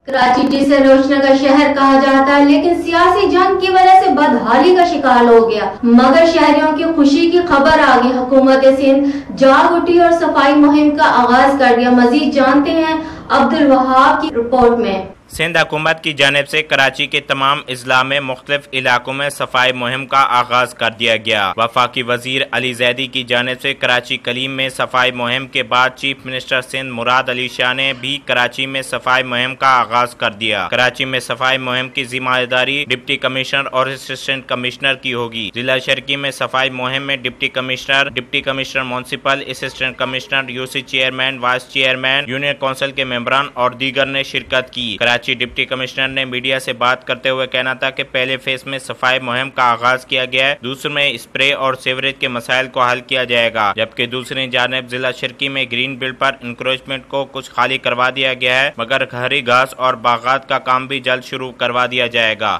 کراچی جسے روشنی کا شہر کہا جاتا ہے لیکن سیاسی جنگ کی وجہ سے بدحالی کا شکار ہو گیا، مگر شہریوں کی خوشی کی خبر آ گئی۔ حکومت سندھ جاگ اٹھی اور صفائی مہم کا آغاز کر دیا۔ مزید جانتے ہیں عبدالوہاب کی رپورٹ میں۔ سندھ حکومت کی جانب سے کراچی کے تمام اضلاع میں مختلف علاقوں میں صفائی مہم کا آغاز کر دیا گیا۔ وفاقی وزیر علی زیدی کی جانب سے کراچی کلیم میں صفائی مہم کے بعد چیف منسٹر سندھ مراد علی شاہ نے بھی کراچی میں صفائی مہم کا آغاز کر دیا۔ کراچی میں صفائی مہم کی ذمہ داری ڈپٹی کمشنر اور اسسٹنٹ کمشنر کی ہوگی۔ ضلع شرقی میں صفائی مہم میں deputy commissioner municipal, assistant commissioner, UC chairman, vice chairman, union council کے ممبران اور دیگر نے شرکت کی۔ کراچی ڈپٹی کمشنر نے میڈیا سے بات کرتے ہوئے کہنا تھا کہ پہلے فیز میں صفائی مہم کا آغاز کیا گیا ہے، دوسرے میں اسپرے اور سیوریج کے مسائل کو حل کیا جائے گا، جبکہ دوسری جانب ضلع شرقی میں گرین بیلٹ پر انکروچمنٹ کو کچھ خالی کروا دیا گیا ہے، مگر ہری گھاس اور باغات کا کام بھی جلد شروع کروا دیا جائے گا۔